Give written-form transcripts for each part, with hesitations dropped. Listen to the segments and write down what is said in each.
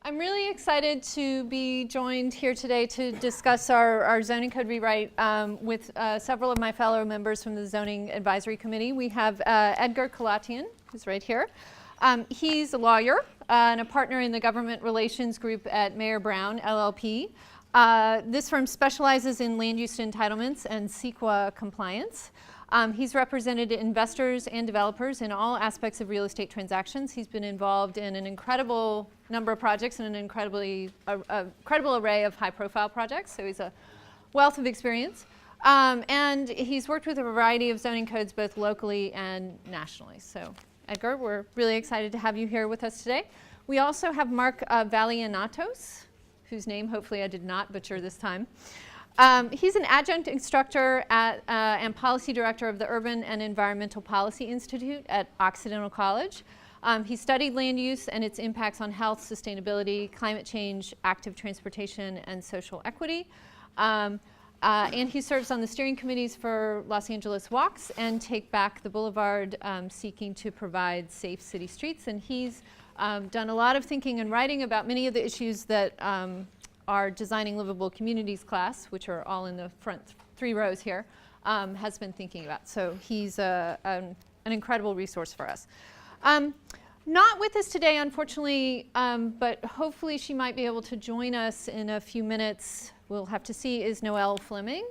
I'm really excited to be joined here today to discuss our zoning code rewrite with several of my fellow members from the Zoning Advisory Committee. We have Edgar Kalatian, who's right here. He's a lawyer and a partner in the government relations group at Mayer Brown, LLP. This firm specializes in land use entitlements and CEQA compliance. He's represented investors and developers in all aspects of real estate transactions. He's been involved in an incredible number of projects and an incredible array of high-profile projects, so he's a wealth of experience. And he's worked with a variety of zoning codes both locally and nationally. So Edgar, we're really excited to have you here with us today. We also have Mark Valianatos, whose name hopefully I did not butcher this time. He's an adjunct instructor at, and policy director of the Urban and Environmental Policy Institute at Occidental College. He studied land use and its impacts on health, sustainability, climate change, active transportation, and social equity. And he serves on the steering committees for Los Angeles Walks and Take Back the Boulevard, seeking to provide safe city streets. And he's done a lot of thinking and writing about many of the issues that our Designing Livable Communities class, which are all in the front 3 rows here, has been thinking about. So he's an incredible resource for us. Not with us today, unfortunately, but hopefully she might be able to join us in a few minutes. We'll have to see, is Noelle Fleming.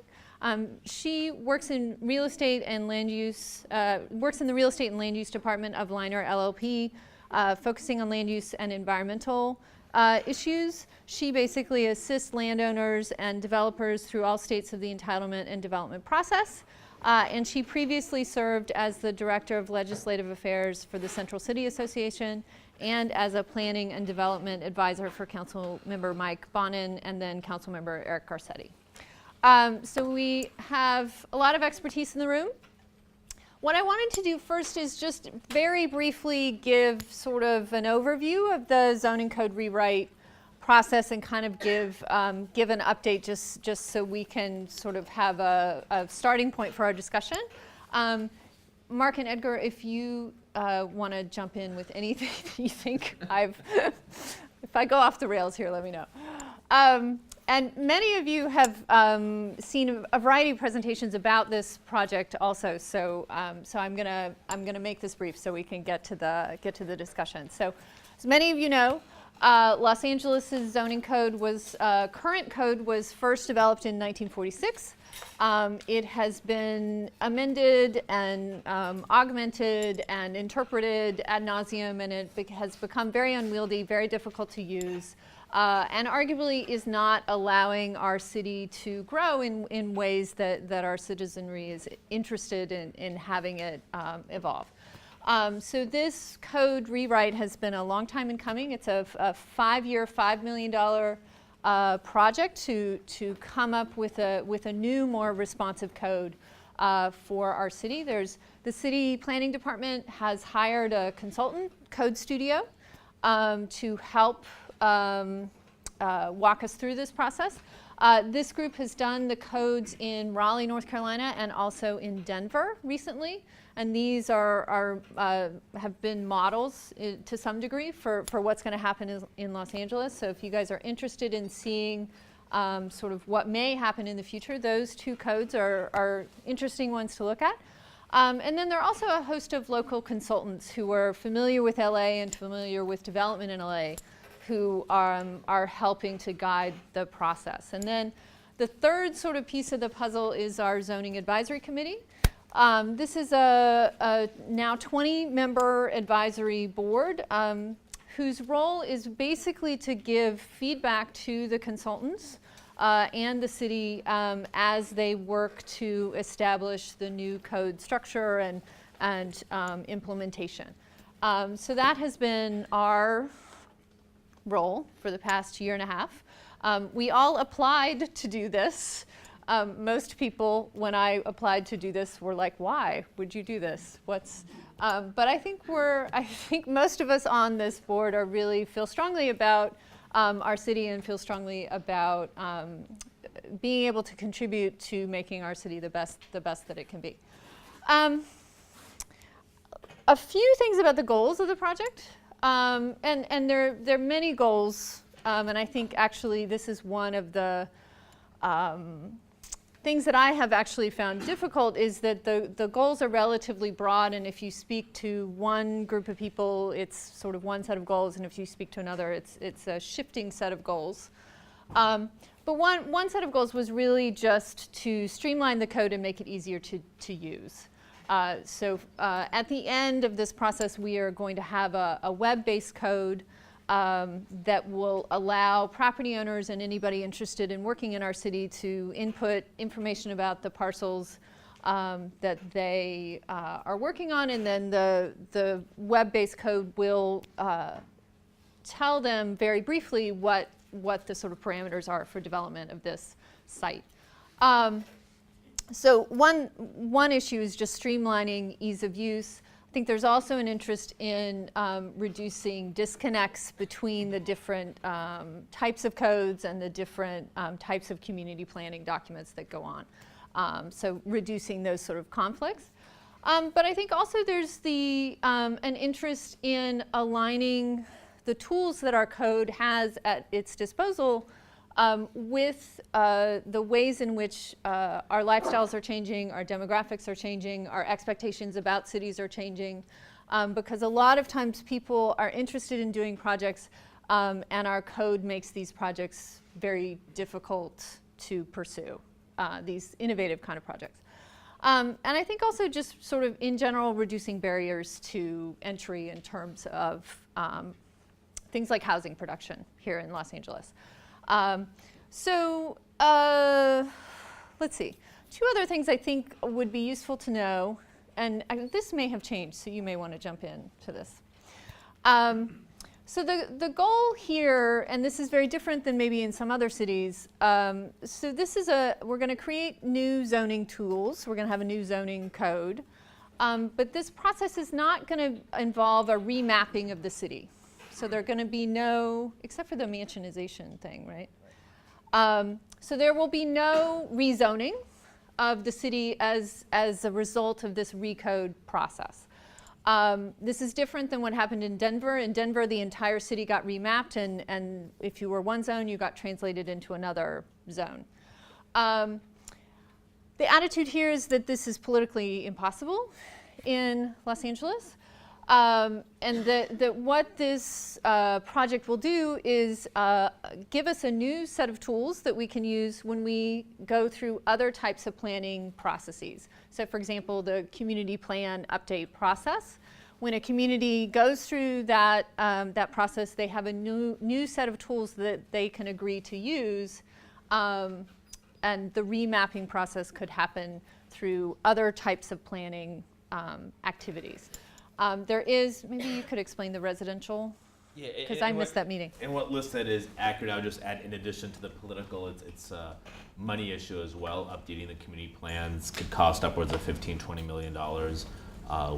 She works in real estate and land use, works in the real estate and land use department of Liner LLP, focusing on land use and environmental issues. She basically assists landowners and developers through all states of the entitlement and development process. And she previously served as the Director of Legislative Affairs for the Central City Association and as a Planning and Development Advisor for Councilmember Mike Bonin and then Councilmember Eric Garcetti. So we have a lot of expertise in the room. What I wanted to do first is just very briefly give sort of an overview of the zoning code rewrite process and kind of give an update just so we can sort of have a starting point for our discussion. Mark and Edgar, if you want to jump in with anything that you think if I go off the rails here, let me know. And many of you have seen a variety of presentations about this project also, so I'm gonna make this brief so we can get to the discussion. So, as many of you know, Los Angeles' zoning code current code was first developed in 1946. It has been amended and augmented and interpreted ad nauseum, and it has become very unwieldy, very difficult to use. And arguably is not allowing our city to grow in ways that our citizenry is interested in having it evolve. So this code rewrite has been a long time in coming. It's a 5-year, $5 million project to come up with a new, more responsive code for our city. The city planning department has hired a consultant, Code Studio, to help walk us through this process. This group has done the codes in Raleigh, North Carolina, and also in Denver recently. And these have been models to some degree for what's going to happen in Los Angeles. So if you guys are interested in seeing sort of what may happen in the future, those 2 codes are interesting ones to look at. And then there are also a host of local consultants who are familiar with LA and familiar with development in LA, who are helping to guide the process. And then the third sort of piece of the puzzle is our Zoning Advisory Committee. This is a now 20-member advisory board whose role is basically to give feedback to the consultants and the city as they work to establish the new code structure and implementation. So that has been our role for the past year and a half. We all applied to do this. Most people, when I applied to do this, were like, "Why would you do this? What's?" But I think most of us on this board really feel strongly about our city and feel strongly about being able to contribute to making our city the best that it can be. A few things about the goals of the project. And there are many goals and I think actually this is one of the things that I have actually found difficult, is that the goals are relatively broad, and if you speak to one group of people, it's sort of one set of goals, and if you speak to another, it's a shifting set of goals. But one set of goals was really just to streamline the code and make it easier to use. So at the end of this process, we are going to have a web-based code that will allow property owners and anybody interested in working in our city to input information about the parcels that they are working on, and then the web-based code will tell them very briefly what the sort of parameters are for development of this site. So one issue is just streamlining ease of use. I think there's also an interest in reducing disconnects between the different types of codes and the different types of community planning documents that go on. So reducing those sort of conflicts. But I think also there's an interest in aligning the tools that our code has at its disposal with the ways in which our lifestyles are changing, our demographics are changing, our expectations about cities are changing, because a lot of times people are interested in doing projects, and our code makes these projects very difficult to pursue, these innovative kind of projects. And I think also just sort of in general reducing barriers to entry in terms of things like housing production here in Los Angeles. Let's see. Two other things I think would be useful to know, and this may have changed, so you may want to jump in to this. So the goal here, and this is very different than maybe in some other cities, so this is we're going to create new zoning tools. We're going to have a new zoning code. But this process is not going to involve a remapping of the city. So there are going to be no, except for the mansionization thing, right? So there will be no rezoning of the city as a result of this recode process. This is different than what happened in Denver. In Denver, the entire city got remapped, and if you were one zone, you got translated into another zone. The attitude here is that this is politically impossible in Los Angeles. And that what this project will do is give us a new set of tools that we can use when we go through other types of planning processes. So for example, the community plan update process. When a community goes through that process, they have a new set of tools that they can agree to use, and the remapping process could happen through other types of planning activities. There is, maybe you could explain the residential, because I missed that meeting. And what Liz said is accurate. I would just add, in addition to the political, it's a money issue as well. Updating the community plans could cost upwards of $15–20 million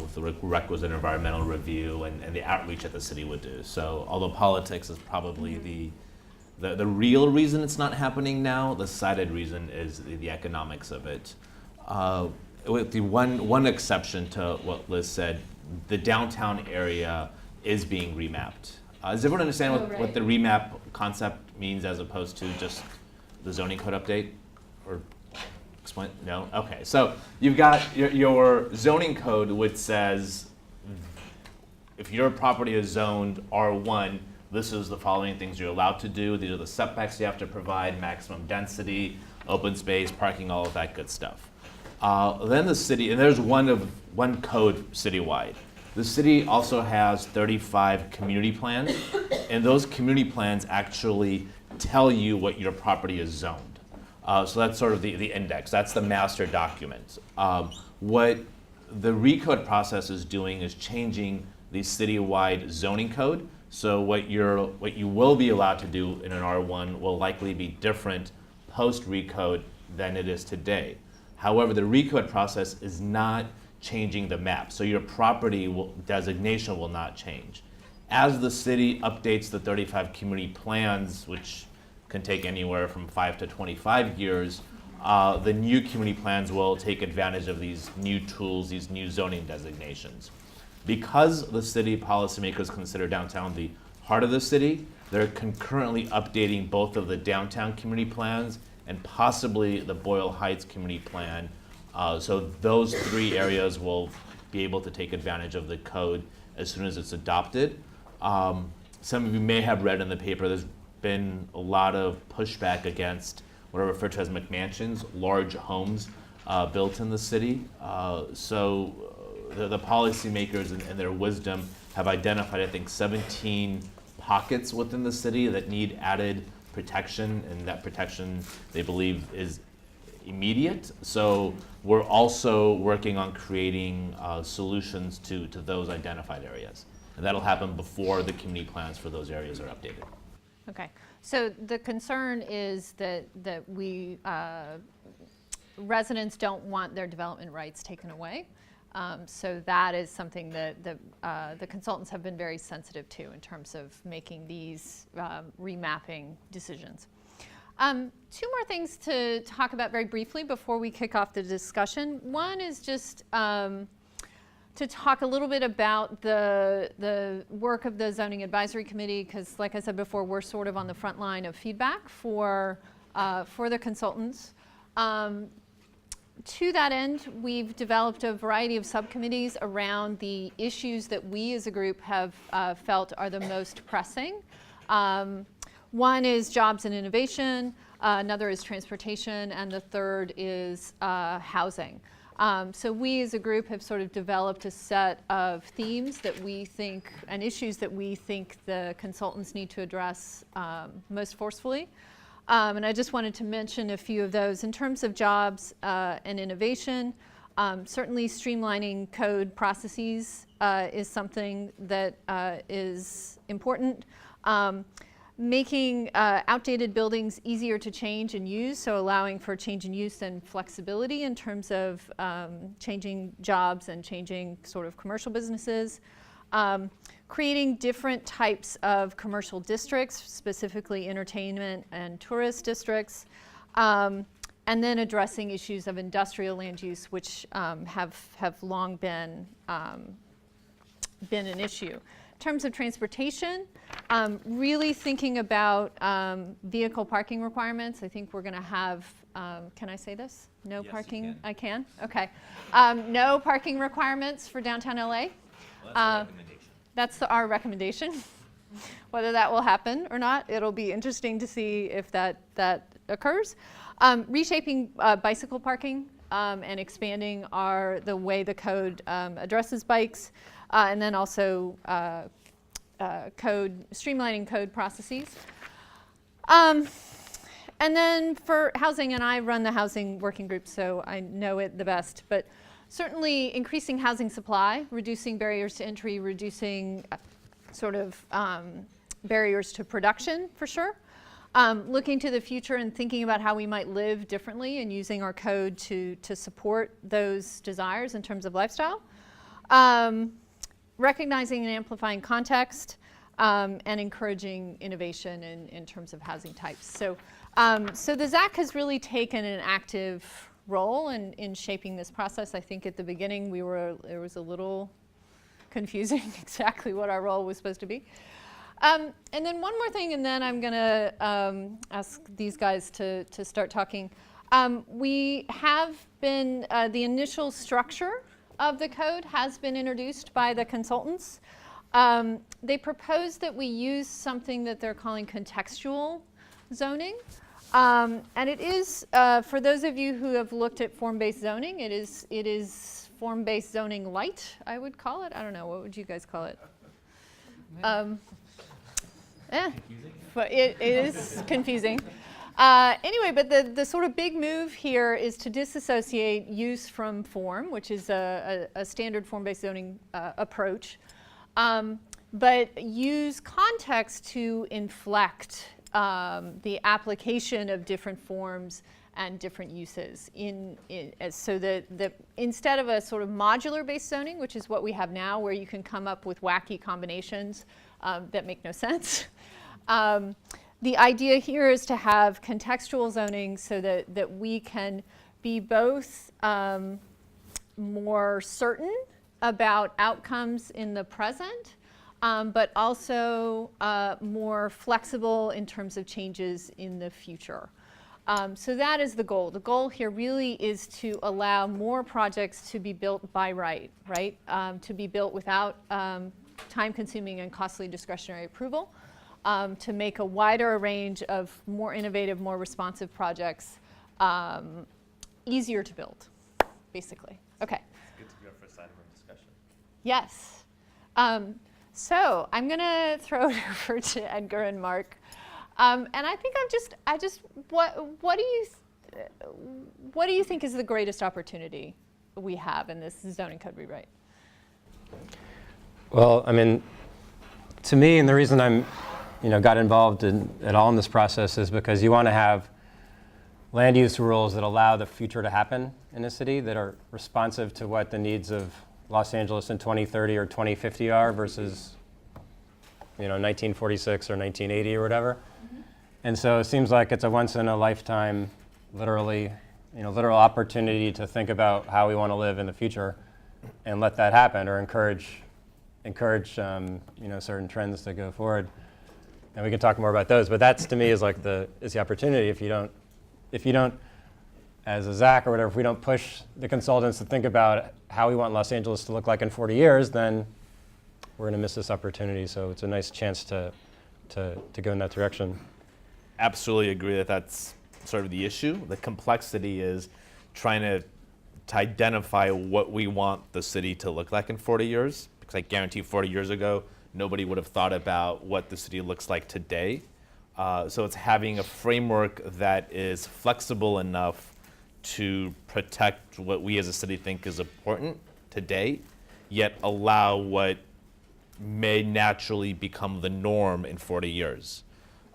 with the requisite environmental review and the outreach that the city would do. So although politics is probably the real reason it's not happening now, the cited reason is the economics of it. With the one exception to what Liz said, the downtown area is being remapped. Does everyone understand what the remap concept means as opposed to just the zoning code update? Or explain? No? Okay. So you've got your zoning code, which says if your property is zoned R1, this is the following things you're allowed to do. These are the setbacks you have to provide, maximum density, open space, parking, all of that good stuff. Then the city, and there's one code citywide. The city also has 35 community plans, and those community plans actually tell you what your property is zoned. So that's sort of the index. That's the master document. What the recode process is doing is changing the citywide zoning code. So what you will be allowed to do in an R1 will likely be different post-recode than it is today. However, the recode process is not changing the map, so your property designation will not change. As the city updates the 35 community plans, which can take anywhere from 5 to 25 years, the new community plans will take advantage of these new tools, these new zoning designations. Because the city policymakers consider downtown the heart of the city, They're concurrently updating both of the downtown community plans and possibly the Boyle Heights community plan. So those 3 areas will be able to take advantage of the code as soon as it's adopted. Some of you may have read in the paper, there's been a lot of pushback against what are referred to as McMansions, large homes built in the city. So the policymakers in their wisdom have identified, I think, 17 pockets within the city that need added protection, and that protection they believe is immediate. So we're also working on creating solutions to those identified areas. And that'll happen before the community plans for those areas are updated. Okay, so the concern is that we, residents don't want their development rights taken away. So that is something that the consultants have been very sensitive to in terms of making these remapping decisions. 2 more things to talk about very briefly before we kick off the discussion. One is just to talk a little bit about the work of the Zoning Advisory Committee, because like I said before, we're sort of on the front line of feedback for the consultants. To that end, we've developed a variety of subcommittees around the issues that we as a group have felt are the most pressing. One is jobs and innovation, another is transportation, and the third is housing. So we as a group have sort of developed a set of themes that we think, and issues that we think the consultants need to address most forcefully. And I just wanted to mention a few of those. In terms of jobs and innovation, certainly streamlining code processes is something that is important. Making outdated buildings easier to change and use, so allowing for change in use and flexibility in terms of changing jobs and changing sort of commercial businesses. Creating different types of commercial districts, specifically entertainment and tourist districts, and then addressing issues of industrial land use, which have long been an issue. In terms of transportation, really thinking about vehicle parking requirements. I think we're going to have, can I say this? No Yes, parking? you can. I can? Okay. No parking requirements for downtown LA. Well, that's a recommendation. That's our recommendation. Whether that will happen or not, it'll be interesting to see if that occurs. Reshaping bicycle parking and expanding the way the code addresses bikes, and then also streamlining code processes. And then for housing, and I run the housing working group, so I know it the best, but certainly increasing housing supply, reducing barriers to entry, reducing sort of barriers to production, for sure. Looking to the future and thinking about how we might live differently and using our code to support those desires in terms of lifestyle. Recognizing and amplifying context, and encouraging innovation in terms of housing types. So the ZAC has really taken an active role in shaping this process. I think at the beginning it was a little confusing exactly what our role was supposed to be. And then one more thing, and then I'm going to ask these guys to start talking. We have been, the initial structure of the code has been introduced by the consultants. They propose that we use something that they're calling contextual zoning. And it is, for those of you who have looked at form-based zoning, it is form-based zoning light, I would call it. I don't know, what would you guys call it? But it is confusing. Anyway, but the sort of big move here is to disassociate use from form, which is a standard form-based zoning approach, but use context to inflect the application of different forms and different uses so that instead of a sort of modular-based zoning, which is what we have now, where you can come up with wacky combinations that make no sense. The idea here is to have contextual zoning so that we can be both more certain about outcomes in the present, but also more flexible in terms of changes in the future. So that is the goal. The goal here really is to allow more projects to be built by right? To be built without time-consuming and costly discretionary approval, to make a wider range of more innovative, more responsive projects easier to build, basically. Okay. It's good to be our first item of discussion. Yes. So I'm going to throw it over to Edgar and Mark. And I think what do you think is the greatest opportunity we have in this zoning code rewrite? Well, I mean, to me, and the reason I'm, got involved at all in this process is because you want to have land use rules that allow the future to happen in a city, that are responsive to what the needs of Los Angeles in 2030 or 2050 are versus, 1946 or 1980 or whatever. Mm-hmm. And so it seems like it's a once in a lifetime, literal opportunity to think about how we want to live in the future and let that happen, or encourage certain trends to go forward. And we can talk more about those, but that's, to me, is the opportunity. If you don't, as a Zach or whatever, if we don't push the consultants to think about how we want Los Angeles to look like in 40 years, then we're going to miss this opportunity. So it's a nice chance to go in that direction. Absolutely agree that that's sort of the issue. The complexity is trying to identify what we want the city to look like in 40 years. Because I guarantee 40 years ago, nobody would have thought about what the city looks like today. So it's having a framework that is flexible enough to protect what we as a city think is important today, yet allow what may naturally become the norm in 40 years.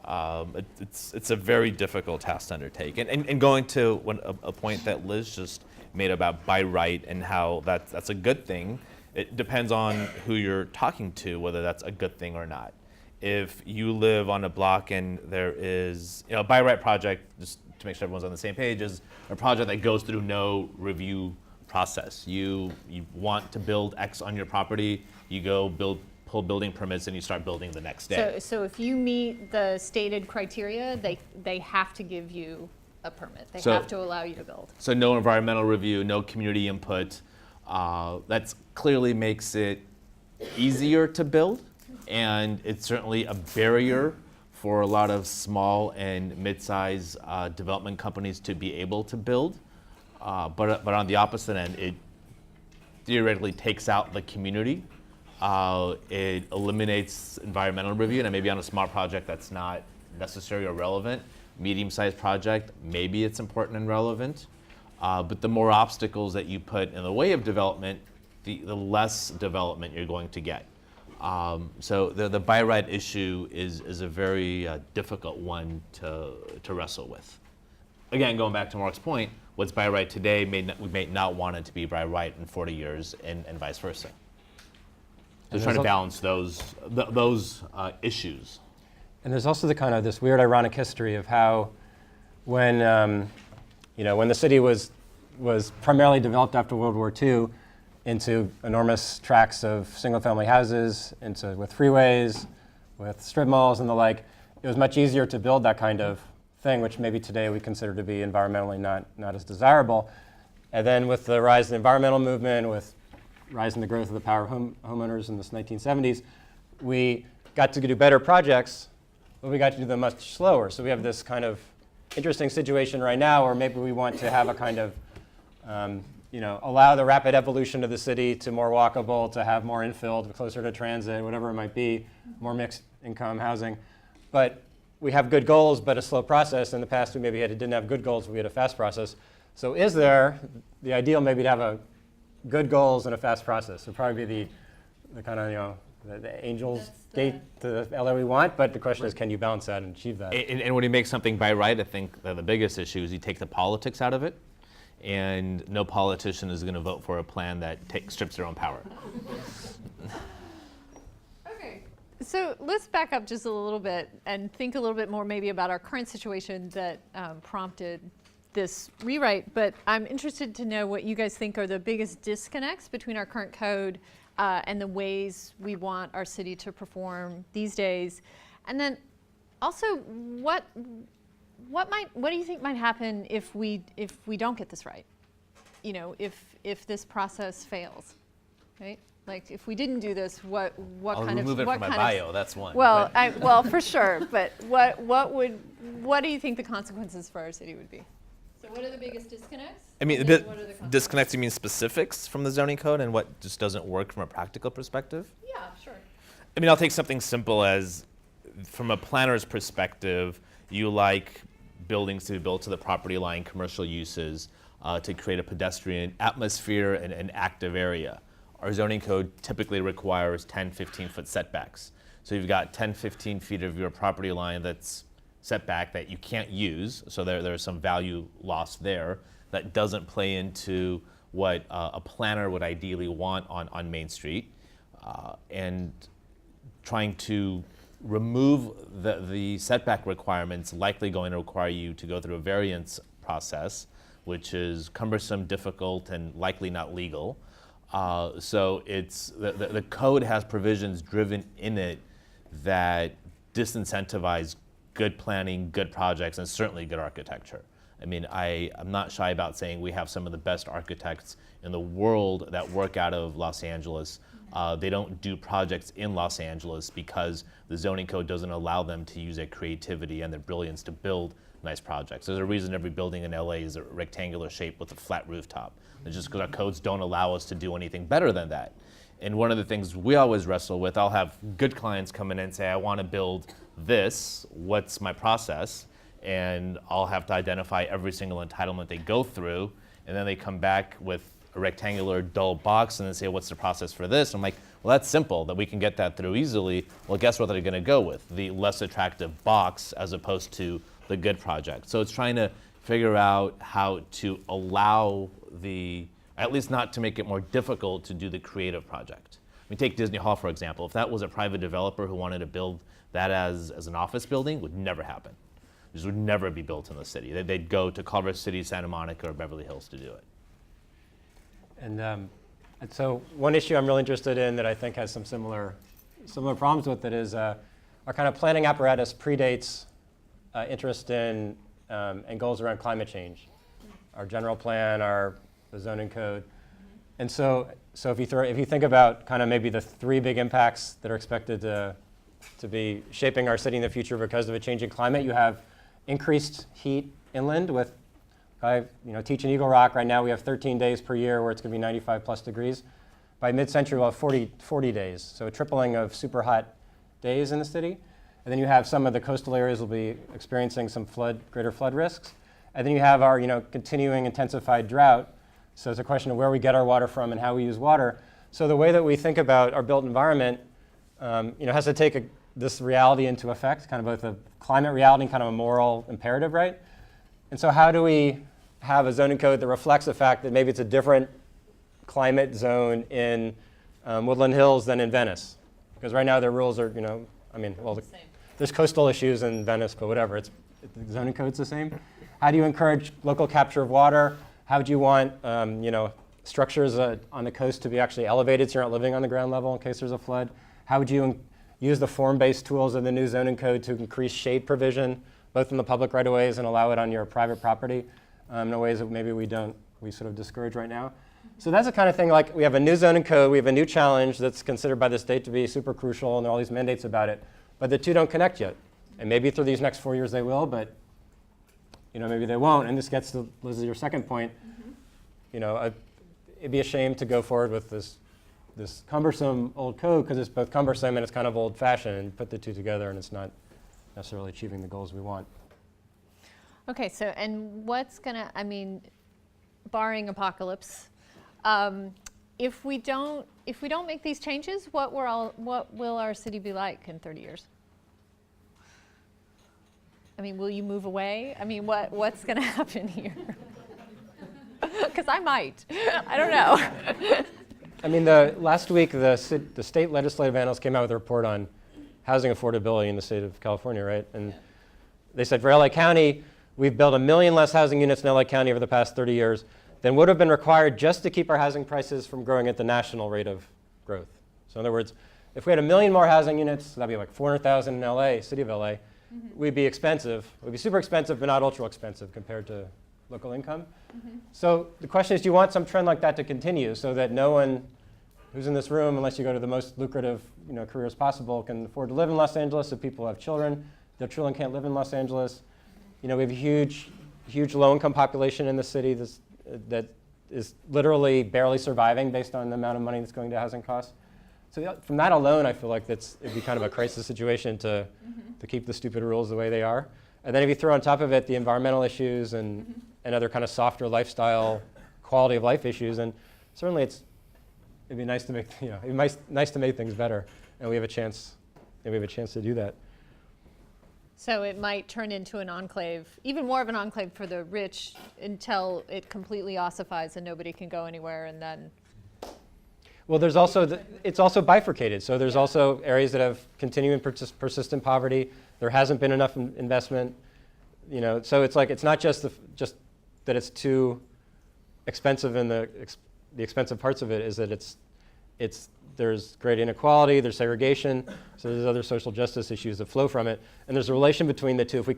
It's a very difficult task to undertake. And going to a point that Liz just made about by right and how that's a good thing, it depends on who you're talking to, whether that's a good thing or not. If you live on a block and there is, by right project, just to make sure everyone's on the same page, is a project that goes through no review process. You want to build X on your property, you go pull building permits, and you start building the next day. So if you meet the stated criteria, they have to give you a permit. They have to allow you to build. So no environmental review, no community input. That clearly makes it easier to build, and it's certainly a barrier for a lot of small and mid-size development companies to be able to build. But on the opposite end, it theoretically takes out the community. It eliminates environmental review, and maybe on a small project that's not necessary or relevant. Medium-sized project, maybe it's important and relevant. But the more obstacles that you put in the way of development, the less development you're going to get. So the by right issue is a very difficult one to wrestle with. Again, going back to Mark's point, what's by right today, we may not want it to be by right in 40 years and vice versa. Just trying to balance those issues. And there's also the kind of this weird ironic history of how when the city was primarily developed after World War II into enormous tracts of single-family houses, with freeways, with strip malls and the like, it was much easier to build that kind of thing, which maybe today we consider to be environmentally not as desirable. And then with the rise of the environmental movement, with rise in the growth of the power of homeowners in the 1970s, we got to do better projects, but we got to do them much slower. So we have this kind of interesting situation right now where maybe we want to have a kind of, allow the rapid evolution of the city to more walkable, to have more infilled, closer to transit, whatever it might be, more mixed income housing. But we have good goals, but a slow process. In the past, we maybe didn't have good goals, we had a fast process. So is there the ideal maybe to have a good goals and a fast process? Would probably be the kind of, the angel's gate to the LA we want, but the question is, can you balance that and achieve that? And when you make something by right, I think that the biggest issue is you take the politics out of it, and no politician is going to vote for a plan that strips their own power. Okay, so let's back up just a little bit and think a little bit more maybe about our current situation that prompted this rewrite, but I'm interested to know what you guys think are the biggest disconnects between our current code and the ways we want our city to perform these days. And then also, what do you think might happen if we don't get this right? You know, if this process fails, right? Like if we didn't do this, what I'll kind of remove it what from my kind bio. of, That's one. well, But- well, for sure. But what do you think the consequences for our city would be? So what are the biggest disconnects? I mean, And the then what are the consequences? disconnects, you mean specifics from the zoning code and what just doesn't work from a practical perspective? Yeah, sure. I mean, I'll take something simple as, from a planner's perspective, you like buildings to be built to the property line, commercial uses, to create a pedestrian atmosphere and an active area. Our zoning code typically requires 10, 15-foot setbacks. So you've got 10, 15 feet of your property line that's setback that you can't use, so there's some value lost there that doesn't play into what a planner would ideally want on Main Street. And trying to remove the setback requirements likely going to require you to go through a variance process, which is cumbersome, difficult, and likely not legal. So it's the code has provisions driven in it that disincentivize good planning, good projects, and certainly good architecture. I mean, I'm not shy about saying we have some of the best architects in the world that work out of Los Angeles. They don't do projects in Los Angeles because the zoning code doesn't allow them to use their creativity and their brilliance to build nice projects. There's a reason every building in LA is a rectangular shape with a flat rooftop. It's just because our codes don't allow us to do anything better than that. And one of the things we always wrestle with, I'll have good clients come in and say, I want to build this, what's my process? And I'll have to identify every single entitlement they go through, and then they come back with a rectangular dull box and then say, what's the process for this? I'm like, well, that's simple, that we can get that through easily. Well, guess what they're going to go with? The less attractive box as opposed to the good project. So it's trying to figure out how to allow at least not to make it more difficult to do the creative project. I mean, take Disney Hall, for example. If that was a private developer who wanted to build that as an office building, would never happen. This would never be built in the city. They'd go to Culver City, Santa Monica, or Beverly Hills to do it. And so one issue I'm really interested in that I think has some similar problems with it is our kind of planning apparatus predates interest in and goals around climate change. Our general plan, the zoning code. And so if you think about kind of maybe the three big impacts that are expected to be shaping our city in the future because of a changing climate, you have increased heat inland with, teaching Eagle Rock right now we have 13 days per year where it's going to be 95 plus degrees. By mid-century we'll have 40 days, so a tripling of super hot days in the city. And then you have some of the coastal areas will be experiencing some greater flood risks. And then you have our continuing intensified drought. So it's a question of where we get our water from and how we use water. So the way that we think about our built environment has to take this reality into effect, kind of both a climate reality and kind of a moral imperative, right? And so how do we have a zoning code that reflects the fact that maybe it's a different climate zone in Woodland Hills than in Venice? Because right now their rules are, there's coastal issues in Venice, but whatever, the zoning code's the same. How do you encourage local capture of water? How would you want, structures on the coast to be actually elevated so you're not living on the ground level in case there's a flood? How would you use the form-based tools of the new zoning code to increase shade provision, both in the public right-of-ways and allow it on your private property in ways that maybe we sort of discourage right now? So that's the kind of thing, like we have a new zoning code, we have a new challenge that's considered by the state to be super crucial, and there are all these mandates about it, but the two don't connect yet. And maybe through these next 4 years they will, but maybe they won't. And this gets to, Liz, your second point. It'd be a shame to go forward with this cumbersome old code because it's both cumbersome and it's kind of old-fashioned, and put the two together and it's not necessarily achieving the goals we want. Okay, so and what's gonna, barring apocalypse, if we don't make these changes, what will our city be like in 30 years? Will you move away? What's gonna happen here? Because I might. I don't know. Last week the state legislative analysts came out with a report on housing affordability in the state of California, right? And they said for LA County, we've built 1 million less housing units in LA County over the past 30 years than would have been required just to keep our housing prices from growing at the national rate of growth. So in other words, if we had 1 million more housing units, that'd be like 400,000 in LA, city of LA, we'd be expensive. We'd be super expensive, but not ultra expensive compared to local income. So the question is, do you want some trend like that to continue so that no one who's in this room, unless you go to the most lucrative careers possible, can afford to live in Los Angeles? If people have children, their children can't live in Los Angeles. We have a huge low-income population in the city that is literally barely surviving based on the amount of money that's going to housing costs. So from that alone, I feel like it'd be kind of a crisis situation to keep the stupid rules the way they are. And then if you throw on top of it the environmental issues and other kind of softer lifestyle, quality of life issues, and certainly it'd be nice to make nice to make things better, and we have a chance to do that. So it might turn into an enclave, even more of an enclave for the rich, until it completely ossifies and nobody can go anywhere, and then. Well, there's also it's also bifurcated. So there's also areas that have continuing persistent poverty. There hasn't been enough investment, So it's like it's not just that it's too expensive, and the expensive parts of it is that there's great inequality, there's segregation, so there's other social justice issues that flow from it, and there's a relation between the two. If we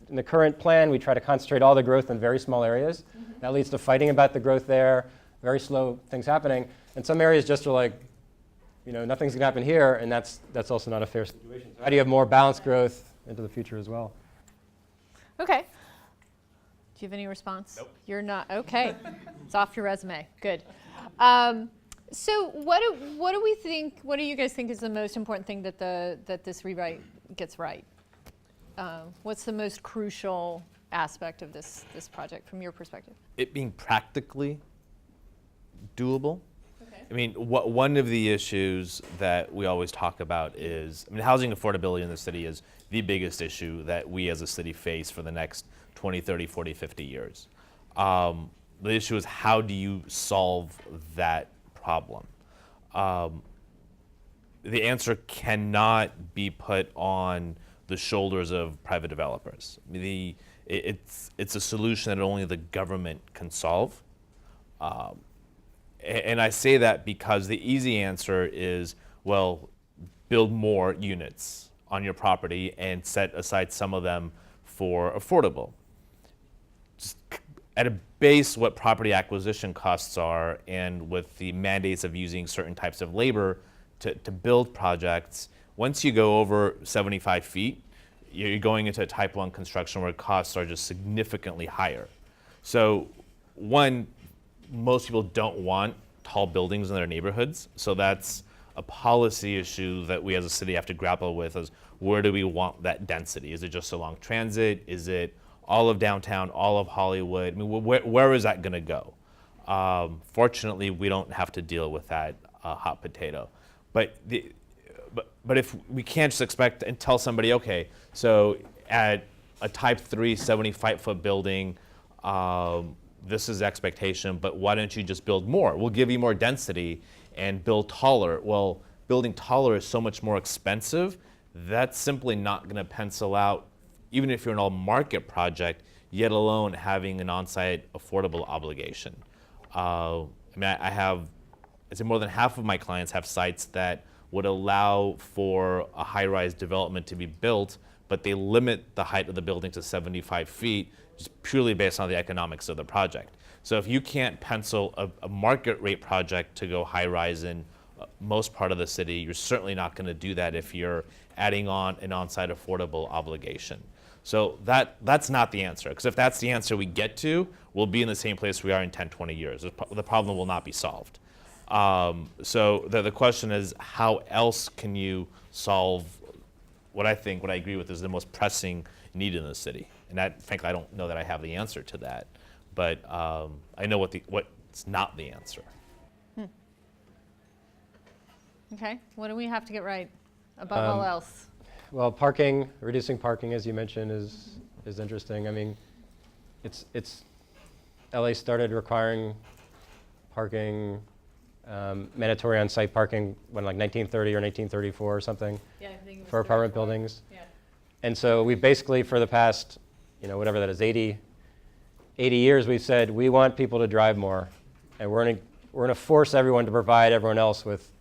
in the current plan, we try to concentrate all the growth in very small areas. That leads to fighting about the growth there, very slow things happening. And some areas just are like, nothing's gonna happen here, and that's also not a fair situation. So how do you have more balanced growth into the future as well? Okay. Do you have any response? Nope. You're not, okay. It's off your resume, good. So what do you guys think is the most important thing that this rewrite gets right? What's the most crucial aspect of this project from your perspective? It being practically doable. Okay. I mean, one of the issues that we always talk about is, housing affordability in the city is the biggest issue that we as a city face for the next 20, 30, 40, 50 years. The issue is, how do you solve that problem? The answer cannot be put on the shoulders of private developers. It's a solution that only the government can solve. And I say that because the easy answer is, well, build more units on your property and set aside some of them for affordable. Just at a base, what property acquisition costs are, and with the mandates of using certain types of labor to build projects, once you go over 75 feet, you're going into a type 1 construction where costs are just significantly higher. So one, most people don't want tall buildings in their neighborhoods, so that's a policy issue that we as a city have to grapple with, is where do we want that density? Is it just along transit? Is it all of downtown, all of Hollywood? Where is that gonna go? Fortunately, we don't have to deal with that hot potato. But if we can't just expect and tell somebody, okay, so at a type 3 75-foot building, this is the expectation, but why don't you just build more? We'll give you more density and build taller. Well, building taller is so much more expensive. That's simply not going to pencil out, even if you're an all-market project, yet alone having an on-site affordable obligation. I'd say more than half of my clients have sites that would allow for a high-rise development to be built, but they limit the height of the building to 75 feet, just purely based on the economics of the project. So if you can't pencil a market rate project to go high-rise in most part of the city, you're certainly not going to do that if you're adding on an on-site affordable obligation. So that's not the answer, because if that's the answer we get to, we'll be in the same place we are in 10, 20 years. The problem will not be solved. So the question is, how else can you solve what I agree with is the most pressing need in the city? And that, frankly, I don't know that I have the answer to that, but I know what's not the answer. Okay, what do we have to get right above all else? Well, reducing parking, as you mentioned, is interesting. I mean, it's LA started requiring parking, mandatory on-site parking when, like 1930 or 1934 or something, Yeah, I think it was for apartment 34. buildings. Yeah. And so we basically, for the past, whatever that is, 80 years, we've said we want people to drive more, and we're going to force everyone to provide everyone else with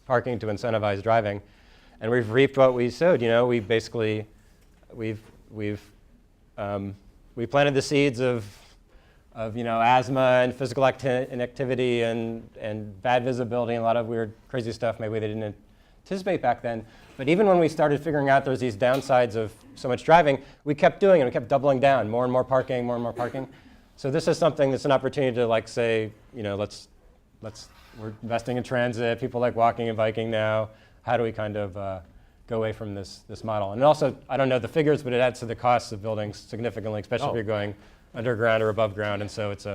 parking to incentivize driving. And we've reaped what we sowed. We basically, we planted the seeds of asthma and physical inactivity and bad visibility and a lot of weird, crazy stuff maybe they didn't anticipate back then. But even when we started figuring out there's these downsides of so much driving, we kept doing it. We kept doubling down, more and more parking, more and more parking. So this is something that's an opportunity to say, we're investing in transit. People like walking and biking now. How do we kind of go away from this model? And also, I don't know the figures, but it adds to the costs of buildings significantly, especially if you're going underground or above ground. And so it's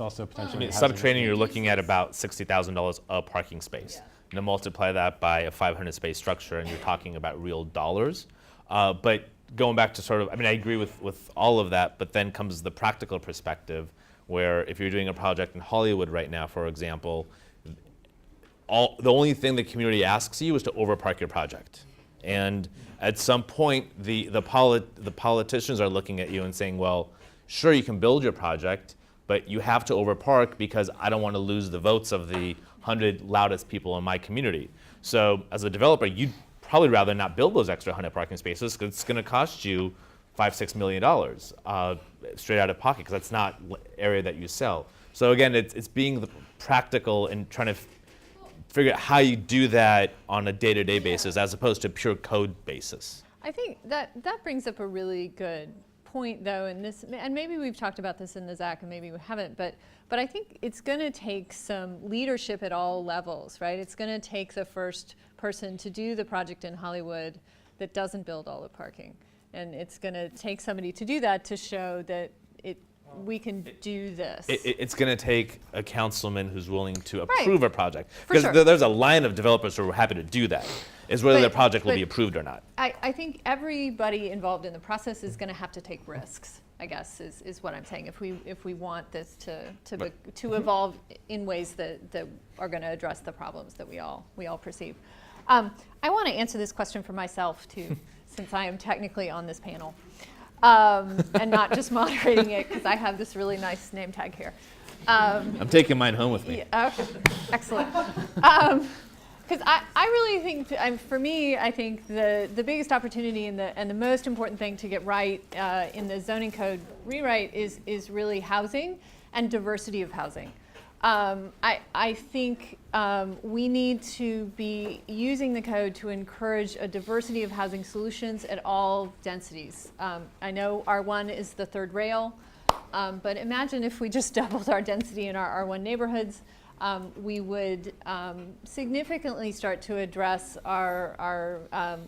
also potentially. Subtraining, you're looking at about $60,000 a parking space. Yeah. Now multiply that by a 500 space structure, and you're talking about real dollars. But going back to I agree with all of that, but then comes the practical perspective, where if you're doing a project in Hollywood right now, for example, the only thing the community asks you is to overpark your project. And at some point, the politicians are looking at you and saying, well, sure, you can build your project, but you have to overpark because I don't want to lose the votes of the 100 loudest people in my community. So as a developer, you'd probably rather not build those extra 100 parking spaces because it's going to cost you $5-6 million straight out of pocket, because that's not area that you sell. So again, it's being practical and trying to figure out how you do that on a day-to-day basis as opposed to pure code basis. I think that brings up a really good point, though, and maybe we've talked about this in the ZAC and maybe we haven't, but I think it's going to take some leadership at all levels, right? It's going to take the first person to do the project in Hollywood that doesn't build all the parking. And it's going to take somebody to do that to show that we can do this. It's going to take a councilman who's willing to approve a project. For because sure. there's a line of developers who are happy to do that. Is whether their project will be approved or not. I think everybody involved in the process is going to have to take risks, I guess, is what I'm saying. If we want this to evolve in ways that are going to address the problems that we all perceive. I want to answer this question for myself too, since I am technically on this panel, and not just moderating it because I have this really nice name tag here. I'm taking mine home with me. Yeah, okay, excellent. Because I really think, for me, I think the biggest opportunity and the most important thing to get right in the zoning code rewrite is really housing and diversity of housing. I think we need to be using the code to encourage a diversity of housing solutions at all densities. I know R1 is the third rail, but imagine if we just doubled our density in our R1 neighborhoods. We would significantly start to address our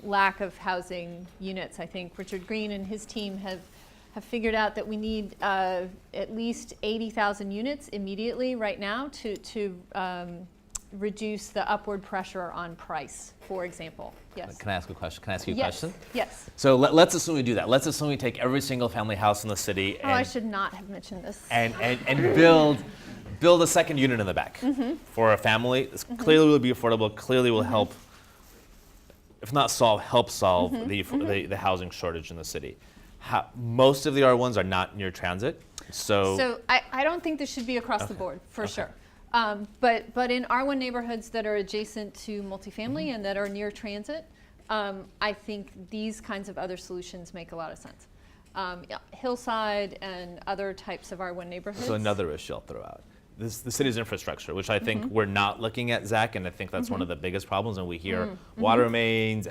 lack of housing units. I think Richard Green and his team have figured out that we need at least 80,000 units immediately right now to reduce the upward pressure on price, for example. Yes. Can I ask a question? Can I ask you a question? Yes. So let's assume we do that. Let's assume we take every single family house in the city I should not have mentioned this. and build a second unit in the back for a family. This clearly will be affordable, clearly will help, if not help solve the housing shortage in the city. Most of the R1s are not near transit, so I don't think this should be across the board, for sure. But in R1 neighborhoods that are adjacent to multifamily and that are near transit, I think these kinds of other solutions make a lot of sense. Hillside and other types of R1 neighborhoods. So another issue I'll throw out. The city's infrastructure, which I think we're not looking at, Zach, and I think that's one of the biggest problems. And we hear water mains,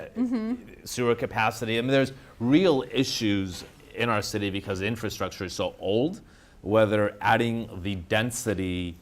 sewer capacity. I mean, there's real issues in our city because the infrastructure is so old, whether adding the density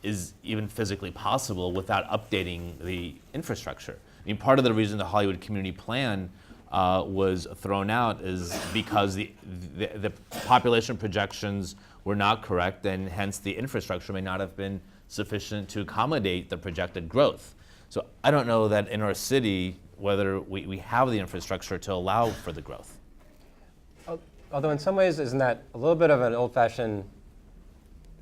is even physically possible without updating the infrastructure. I mean, part of the reason the Hollywood Community Plan was thrown out is because the population projections were not correct, and hence the infrastructure may not have been sufficient to accommodate the projected growth. So I don't know that in our city whether we have the infrastructure to allow for the growth. Although in some ways, isn't that a little bit of an old-fashioned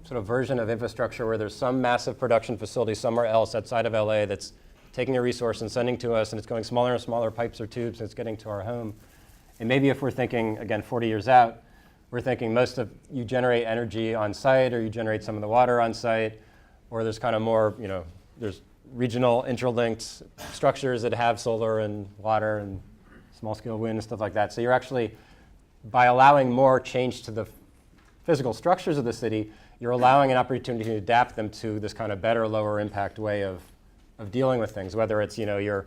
sort of version of infrastructure where there's some massive production facility somewhere else outside of LA that's taking a resource and sending to us, and it's going smaller and smaller pipes or tubes, and it's getting to our home. And maybe if we're thinking, again, 40 years out, we're thinking you generate energy on site, or you generate some of the water on site, or there's kind of more, there's regional interlinked structures that have solar and water and small-scale wind and stuff like that. So you're actually, by allowing more change to the physical structures of the city, you're allowing an opportunity to adapt them to this kind of better, lower impact way of dealing with things. Whether it's, you're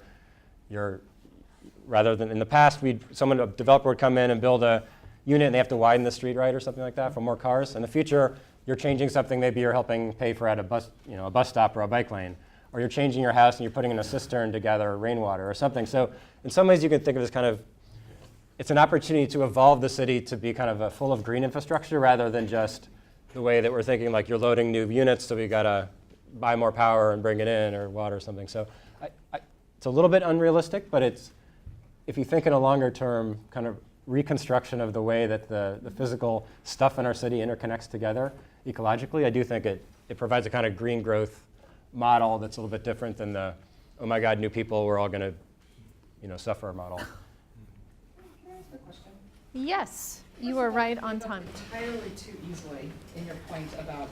rather than in the past, a developer would come in and build a unit and they have to widen the street, right, or something like that for more cars. In the future, you're changing something, maybe you're helping pay for at a bus stop or a bike lane, or you're changing your house and you're putting in a cistern to gather rainwater or something. So in some ways, you can think of this it's an opportunity to evolve the city to be kind of full of green infrastructure rather than just the way that we're thinking, like you're loading new units, so we got to buy more power and bring it in, or water or something. So it's a little bit unrealistic, but if you think in a longer term kind of reconstruction of the way that the physical stuff in our city interconnects together ecologically, I do think it provides a kind of green growth model that's a little bit different than the, oh my God, new people, we're all going to suffer model. Can I ask a question? Yes, you are right on time. Entirely too easily in your point about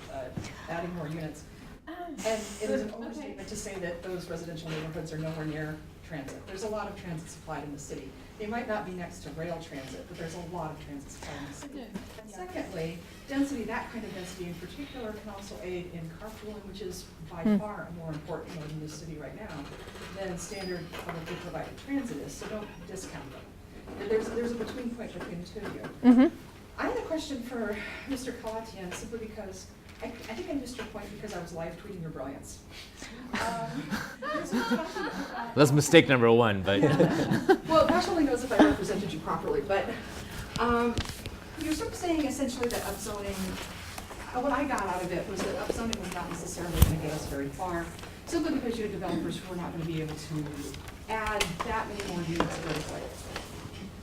adding more units. And it is an overstatement to say that those residential neighborhoods are nowhere near transit. There's a lot of transit supplied in the city. They might not be next to rail transit, but there's a lot of transit supplied in the city. And secondly, density, that kind of density in particular, can also aid in carpooling, which is by far a more important mode in this city right now than standard publicly provided transit is, so don't discount them. There's a between point between the two of you. I had a question for Mr. Kalatian, simply because I think I missed your point because I was live tweeting your brilliance. That's mistake number one, but. Well, gosh only knows if I represented you properly, but you're sort of saying essentially that upzoning, what I got out of it was that upzoning was not necessarily going to get us very far, simply because you had developers who were not going to be able to add that many more units vertically.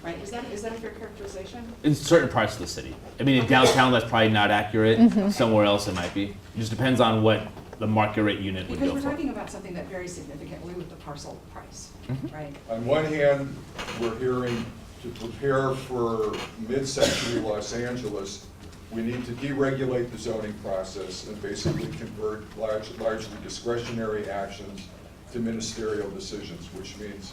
Right? Is that a fair characterization? In certain parts of the city. I mean, in downtown, that's probably not accurate. Somewhere else, it might be. It just depends on what the market rate unit would Because go we're for. talking about something that varies significantly with the parcel price, right? On one hand, we're hearing to prepare for mid-century Los Angeles, we need to deregulate the zoning process and basically convert largely discretionary actions to ministerial decisions, which means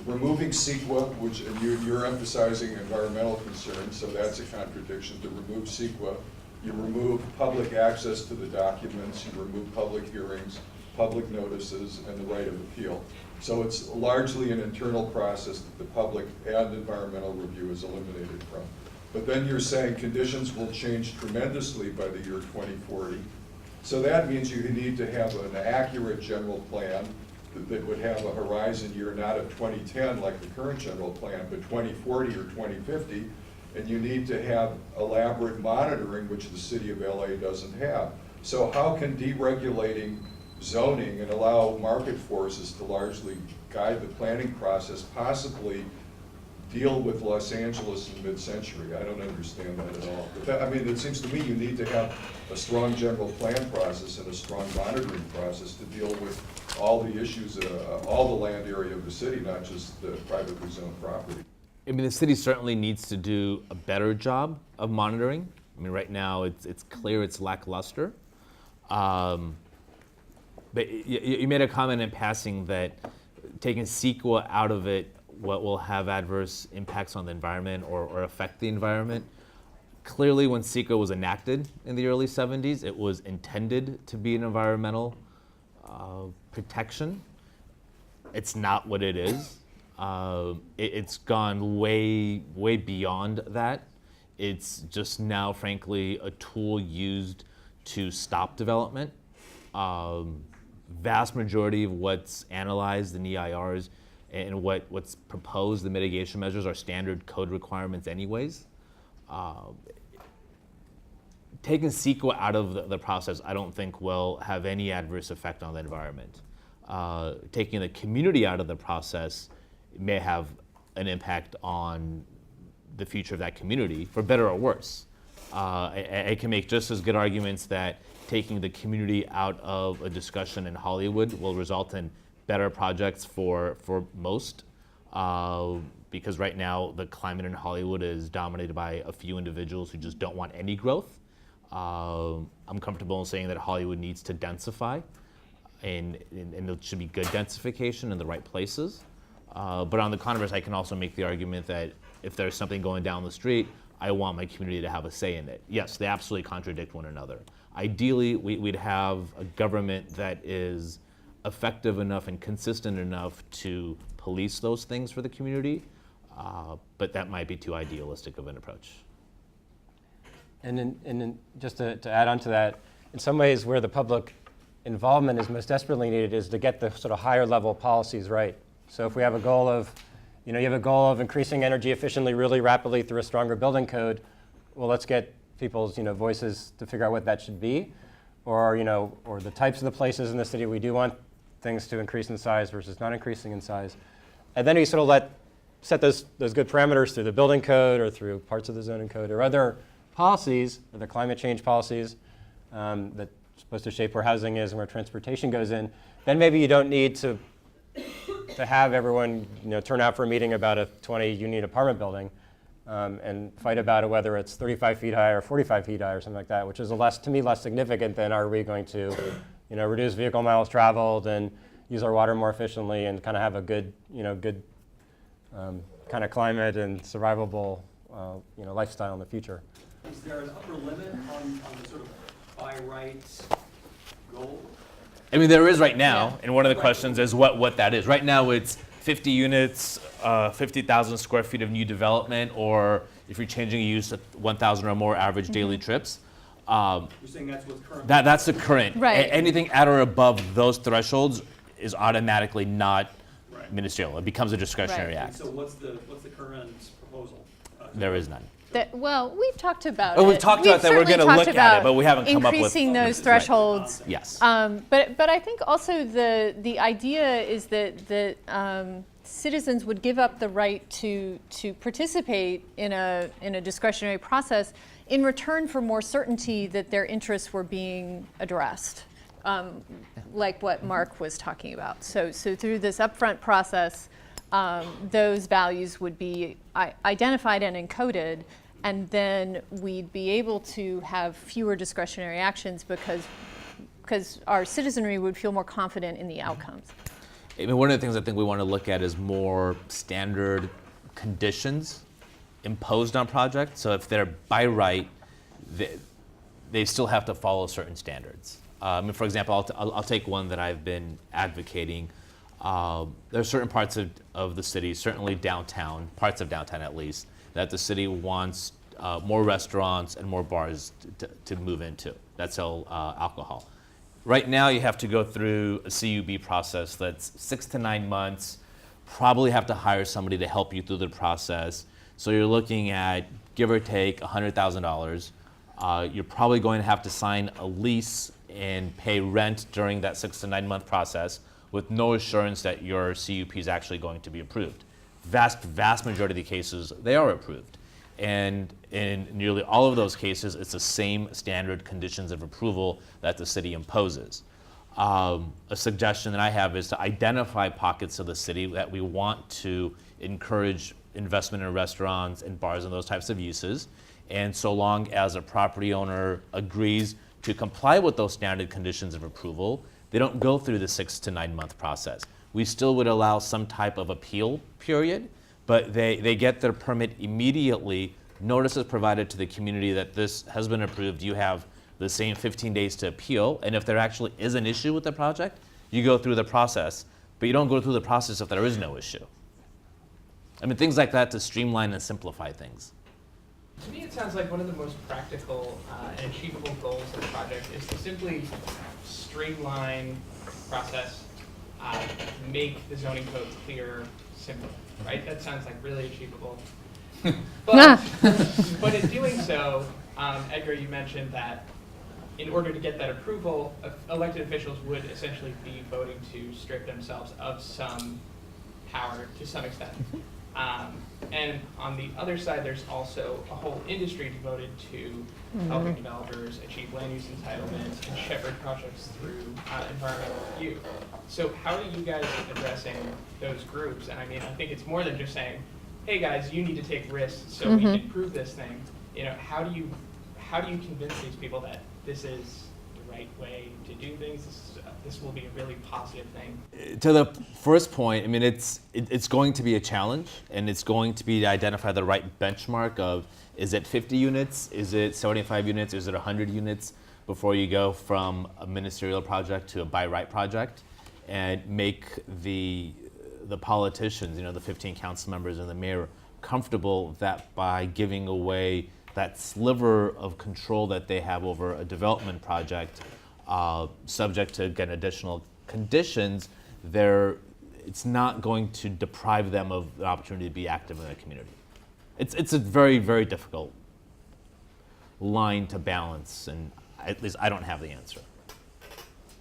removing CEQA, which you're emphasizing environmental concerns, so that's a contradiction. To remove CEQA, you remove public access to the documents, you remove public hearings, public notices, and the right of appeal. So it's largely an internal process that the public and environmental review is eliminated from. But then you're saying conditions will change tremendously by the year 2040. So that means you need to have an accurate general plan that would have a horizon year not of 2010 like the current general plan, but 2040 or 2050, and you need to have elaborate monitoring, which the city of LA doesn't have. So how can deregulating zoning and allow market forces to largely guide the planning process possibly deal with Los Angeles in mid-century? I don't understand that at all. But that, I mean, it seems to me you need to have a strong general plan process and a strong monitoring process to deal with all the issues, all the land area of the city, not just the privately zoned property. I mean, the city certainly needs to do a better job of monitoring. I mean, right now it's clear it's lackluster. But you made a comment in passing that taking CEQA out of it, what will have adverse impacts on the environment or affect the environment. Clearly, when CEQA was enacted in the early 70s, it was intended to be an environmental protection. It's not what it is. It's gone way, way beyond that. It's just now, frankly, a tool used to stop development. Vast majority of what's analyzed in EIRs and what's proposed, the mitigation measures, are standard code requirements anyways. Taking CEQA out of the process, I don't think will have any adverse effect on the environment. Taking the community out of the process may have an impact on the future of that community, for better or worse. I can make just as good arguments that taking the community out of a discussion in Hollywood will result in better projects for most, because right now the climate in Hollywood is dominated by a few individuals who just don't want any growth. I'm comfortable in saying that Hollywood needs to densify. and it should be good densification in the right places. But on the converse, I can also make the argument that if there's something going down the street, I want my community to have a say in it. Yes, they absolutely contradict one another. Ideally, we'd have a government that is effective enough and consistent enough to police those things for the community, but that might be too idealistic of an approach. And just to add on to that, in some ways where the public involvement is most desperately needed is to get the sort of higher level policies right. So if we have a goal of, you have a goal of increasing energy efficiently really rapidly through a stronger building code, well, let's get people's voices to figure out what that should be, or or the types of the places in the city we do want things to increase in size versus not increasing in size. And then we sort of set those good parameters through the building code or through parts of the zoning code or other policies, or the climate change policies that's supposed to shape where housing is and where transportation goes in. Then maybe you don't need to have everyone turn out for a meeting about a 20-unit apartment building and fight about it, whether it's 35 feet high or 45 feet high or something like that, which is to me less significant than are we going to reduce vehicle miles traveled and use our water more efficiently and kind of have a good kind of climate and survivable lifestyle in the future. Is there an upper limit on the sort of by rights goal? I mean, there is right now, and one of the questions is what that is. Right now, it's 50 units, 50,000 square feet of new development, or if you're changing a use, 1,000 or more average daily trips. You're saying that's what's current? That's the current. Right. Anything at or above those thresholds is automatically not ministerial. It becomes a discretionary Right. act. So what's the current proposal? There is none. Well, we've talked about Oh, it. we've talked about that. We're certainly gonna talked look at about it, but we haven't come up with- increasing those Right. thresholds. Yes. But I think also the idea is that citizens would give up the right to participate in a discretionary process in return for more certainty that their interests were being addressed, like what Mark was talking about. So through this upfront process, those values would be identified and encoded, and then we'd be able to have fewer discretionary actions because our citizenry would feel more confident in the outcomes. I mean, one of the things I think we want to look at is more standard conditions imposed on projects. So if they're by right, they still have to follow certain standards. I mean, for example, I'll take one that I've been advocating. There are certain parts of the city, certainly downtown, parts of downtown at least, that the city wants more restaurants and more bars to move into that sell alcohol. Right now, you have to go through a CUB process that's 6 to 9 months, probably have to hire somebody to help you through the process. So you're looking at, give or take, $100,000. You're probably going to have to sign a lease and pay rent during that 6 to 9 month process with no assurance that your CUP is actually going to be approved. Vast majority of the cases, they are approved. And in nearly all of those cases, it's the same standard conditions of approval that the city imposes. A suggestion that I have is to identify pockets of the city that we want to encourage investment in restaurants and bars and those types of uses. And so long as a property owner agrees to comply with those standard conditions of approval, they don't go through the 6 to 9 month process. We still would allow some type of appeal period, but they get their permit immediately. Notice is provided to the community that this has been approved. You have the same 15 days to appeal, and if there actually is an issue with the project, you go through the process, but you don't go through the process if there is no issue. I mean, things like that to streamline and simplify things. To me, it sounds like one of the most practical and achievable goals of the project is to simply streamline the process, make the zoning code clearer, simpler, right? That sounds like really achievable. But in doing so, Edgar, you mentioned that in order to get that approval, elected officials would essentially be voting to strip themselves of some power to some extent. And on the other side, there's also a whole industry devoted to helping developers achieve land use entitlements and shepherd projects through environmental review. So how are you guys addressing those groups? And I mean, I think it's more than just saying, hey guys, you need to take risks so we can prove this thing. You know, how do you convince these people that this is the right right way to do things. This will be a really positive thing. To the first point, I mean, it's going to be a challenge, and it's going to be to identify the right benchmark of, is it 50 units, is it 75 units, is it 100 units, before you go from a ministerial project to a by right project, and make the politicians, the 15 council members and the mayor, comfortable that by giving away that sliver of control that they have over a development project, subject to, again, additional conditions, it's not going to deprive them of the opportunity to be active in the community. It's a very, very difficult line to balance, and at least I don't have the answer.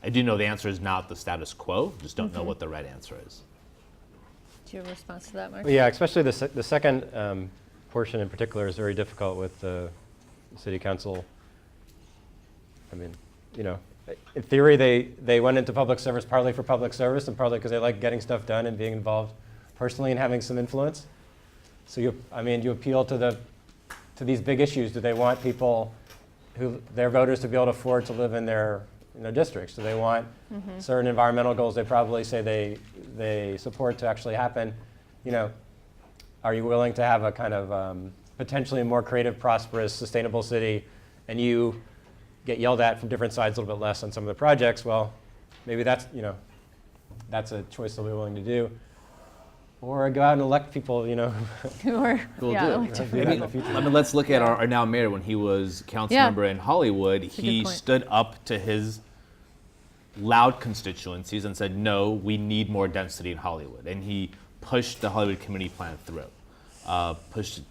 I do know the answer is not the status quo, just don't know what the right answer is. Do you have a response to that, Mark? Well, yeah, especially the second portion in particular is very difficult with the city council. I mean, in theory, they went into public service partly for public service and partly because they like getting stuff done and being involved personally and having some influence. So you appeal to these big issues. Do they want people their voters to be able to afford to live in their districts? Do they want certain environmental goals they probably say they support to actually happen? Are you willing to have a kind of potentially more creative, prosperous, sustainable city, and you get yelled at from different sides a little bit less on some of the projects? Well, maybe that's a choice they'll be willing to do. Or go out and elect people, Or, Cool yeah, deal. like to- I mean, let's look at our now mayor. When he was council member in Hollywood, a good he point. stood up to his loud constituencies and said, no, we need more density in Hollywood. And he pushed the Hollywood community plan through. Pushed it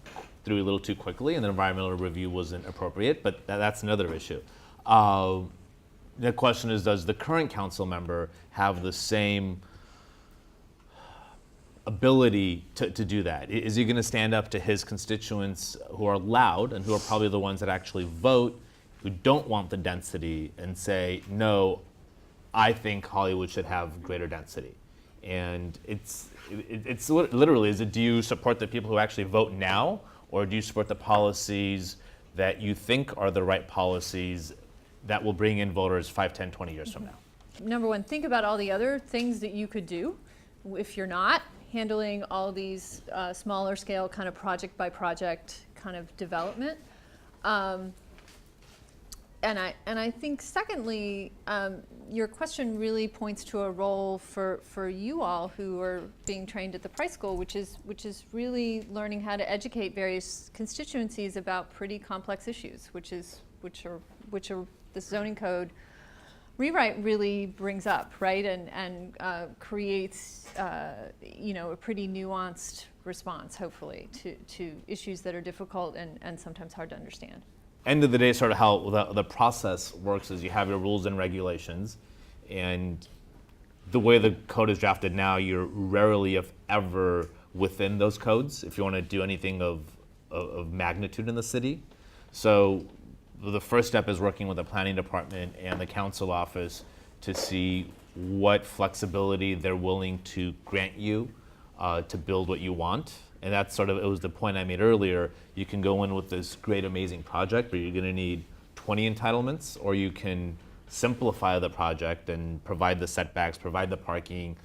through a little too quickly, and the environmental review wasn't appropriate, but that's another issue. The question is, does the current council member have the same ability to do that? Is he going to stand up to his constituents who are loud and who are probably the ones that actually vote, who don't want the density, and say, no, I think Hollywood should have greater density? And it's literally, do you support the people who actually vote now, or do you support the policies that you think are the right policies that will bring in voters 5, 10, 20 years from now? Number one, think about all the other things that you could do if you're not handling all these smaller scale kind of project by project kind of development. And I think secondly, your question really points to a role for you all who are being trained at the Price School, which is really learning how to educate various constituencies about pretty complex issues, which are the zoning code rewrite really brings up, right, and creates a pretty nuanced response, hopefully, to issues that are difficult and sometimes hard to understand. End of the day, sort of how the process works is you have your rules and regulations, and the way the code is drafted now, you're rarely, if ever, within those codes if you want to do anything of magnitude in the city. So the first step is working with the planning department and the council office to see what flexibility they're willing to grant you to build what you want. And that's sort of, it was the point I made earlier. You can go in with this great, amazing project, but you're going to need 20 entitlements, or you can simplify the project and provide the setbacks, provide the parking,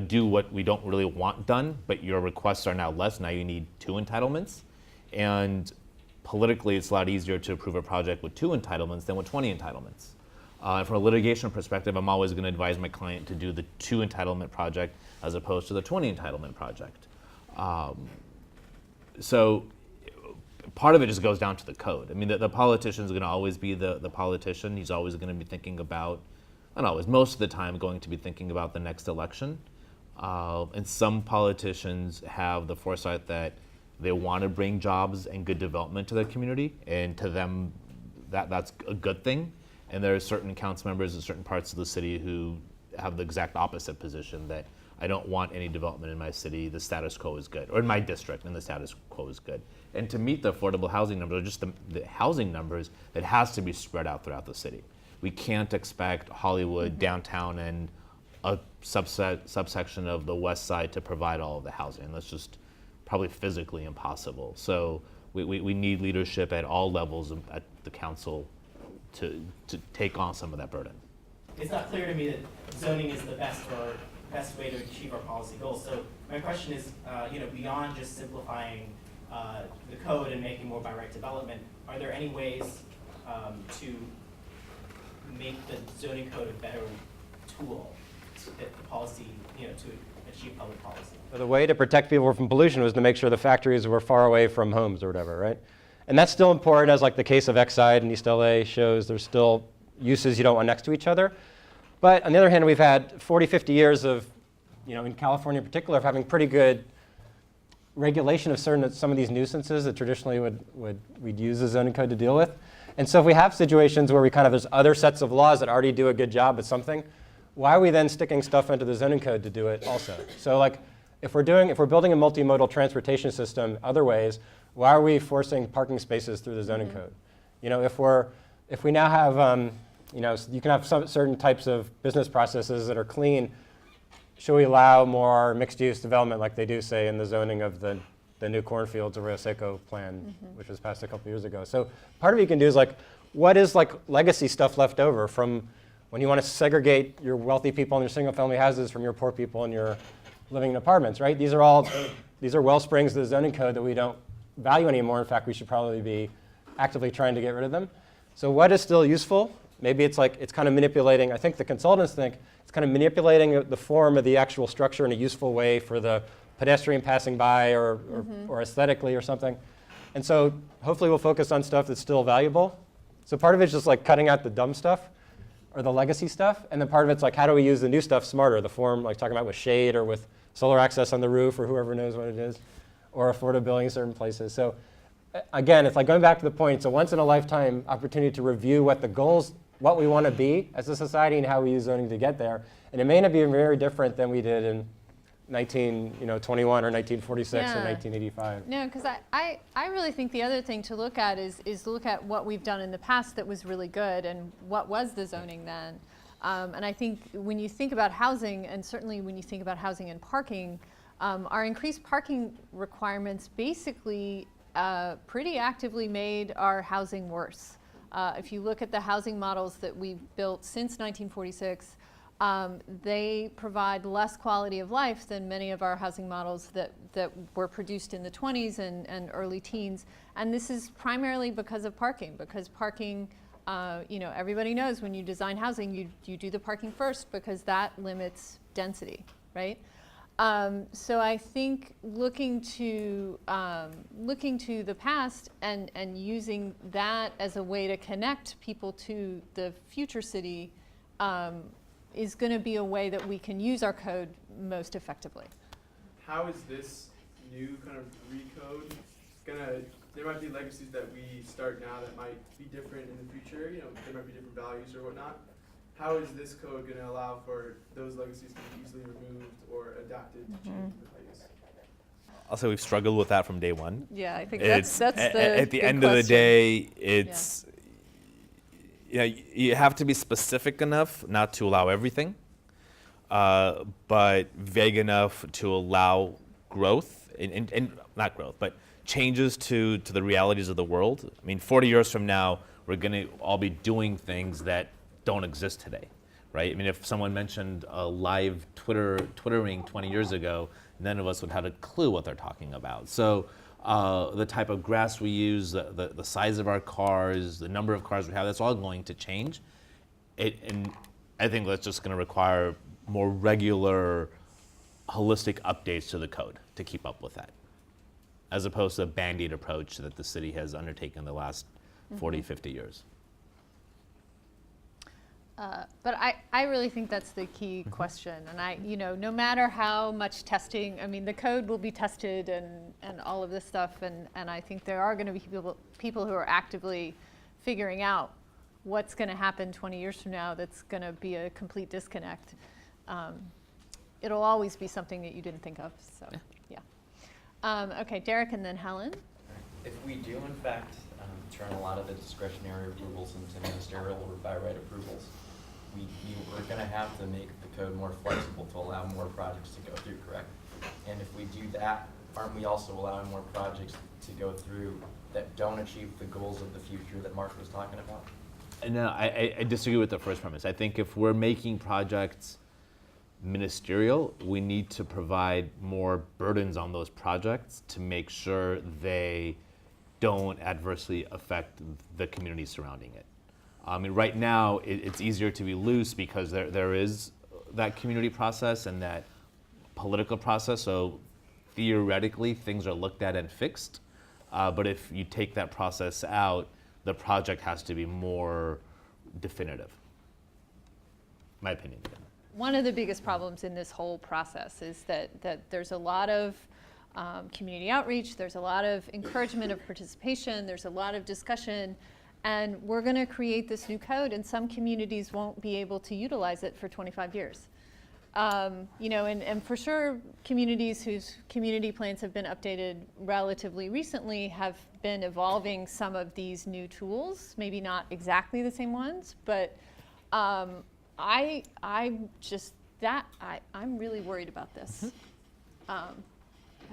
do what we don't really want done, but your requests are now less. Now you need 2 entitlements. And politically, it's a lot easier to approve a project with 2 entitlements than with 20 entitlements. From a litigation perspective, I'm always going to advise my client to do the 2 entitlement project as opposed to the 20 entitlement project. So part of it just goes down to the code. I mean, the politician is going to always be the politician. He's always going to be thinking about, not always, most of the time going to be thinking about the next election. And some politicians have the foresight that they want to bring jobs and good development to their community, and to them, that's a good thing. And there are certain council members in certain parts of the city who have the exact opposite position, that I don't want any development in my city, the status quo is good, or in my district, and the status quo is good. And to meet the affordable housing numbers, or just the housing numbers, it has to be spread out throughout the city. We can't expect Hollywood, downtown, and a subsection of the west side to provide all of the housing. That's just probably physically impossible. So we need leadership at all levels at the council to take on some of that burden. It's not clear to me that zoning is the best way to achieve our policy goals. So my question is, beyond just simplifying the code and making more by right development, are there any ways to make the zoning code a better tool to fit the policy, to achieve public policy? So the way to protect people from pollution was to make sure the factories were far away from homes or whatever, right? And that's still important, as like the case of Exide in East LA shows. There's still uses you don't want next to each other. But on the other hand, we've had 40, 50 years of, in California in particular, of having pretty good regulation of some of these nuisances that traditionally we'd use the zoning code to deal with. And so if we have situations where there's other sets of laws that already do a good job at something, why are we then sticking stuff into the zoning code to do it also? So like, if we're building a multimodal transportation system other ways, why are we forcing parking spaces through the zoning code? If we now have, you can have certain types of business processes that are clean. Should we allow more mixed-use development like they do, say, in the zoning of the new cornfields Arroyo Seco plan, which was passed a couple years ago? So part of what you can do is what is legacy stuff left over from when you want to segregate your wealthy people in your single-family houses from your poor people and your living in apartments, right? These are well springs of the zoning code that we don't value anymore. In fact, we should probably be actively trying to get rid of them. So what is still useful? Maybe it's kind of manipulating, I think the consultants think, it's kind of manipulating the form of the actual structure in a useful way for the pedestrian passing by or aesthetically or something. And so hopefully we'll focus on stuff that's still valuable. So part of it's just cutting out the dumb stuff or the legacy stuff. And then part of it's how do we use the new stuff smarter, the form talking about with shade or with solar access on the roof or whoever knows what it is, or affordability in certain places. So again, it's going back to the point, it's a once in a lifetime opportunity to review what we want to be as a society and how we use zoning to get there. And it may not be very different than we did in 1921 or 1946 or 1985. No, because I really think the other thing to look at is look at what we've done in the past that was really good and what was the zoning then. And I think when you think about housing, and certainly when you think about housing and parking, our increased parking requirements basically pretty actively made our housing worse. If you look at the housing models that we've built since 1946, they provide less quality of life than many of our housing models that were produced in the 20s and early teens. And this is primarily because of parking, because parking, everybody knows when you design housing, you do the parking first because that limits density, right? So I think looking to the past and using that as a way to connect people to the future city is going to be a way that we can use our code most effectively. How is this new kind of recode there might be legacies that we start now that might be different in the future, there might be different values or whatnot. How is this code going to allow for those legacies to be easily removed or adapted to change the values? Also, we've struggled with that from day one. Yeah, I think that's the at the big end of the question. day, it's you have to be specific enough not to allow everything, but vague enough to allow growth and not growth, but changes to the realities of the world. I mean, 40 years from now, we're going to all be doing things that don't exist today, right? I mean, if someone mentioned live twittering 20 years ago, none of us would have a clue what they're talking about. So the type of grass we use, the size of our cars, the number of cars we have, that's all going to change. And I think that's just going to require more regular, holistic updates to the code to keep up with that, as opposed to a Band-Aid approach that the city has undertaken the last 40, 50 years. But I really think that's the key question. And no matter how much testing, the code will be tested and all of this stuff. And I think there are going to be people who are actively figuring out what's going to happen 20 years from now that's going to be a complete disconnect. It'll always be something that you didn't think of. So, yeah. Okay, Derek and then Helen. If we do, in fact, turn a lot of the discretionary approvals into ministerial or by right approvals, we're going to have to make the code more flexible to allow more projects to go through, correct? And if we do that, aren't we also allowing more projects to go through that don't achieve the goals of the future that Mark was talking about? No, I disagree with the first premise. I think if we're making projects ministerial, we need to provide more burdens on those projects to make sure they don't adversely affect the community surrounding it. I mean, right now, it's easier to be loose because there is that community process and that political process, so theoretically, things are looked at and fixed. But if you take that process out, the project has to be more definitive. My opinion. One of the biggest problems in this whole process is that there's a lot of community outreach, there's a lot of encouragement of participation, there's a lot of discussion, and we're going to create this new code, and some communities won't be able to utilize it for 25 years. You know, and for sure, communities whose community plans have been updated relatively recently have been evolving some of these new tools, maybe not exactly the same ones, but I'm really worried about this. I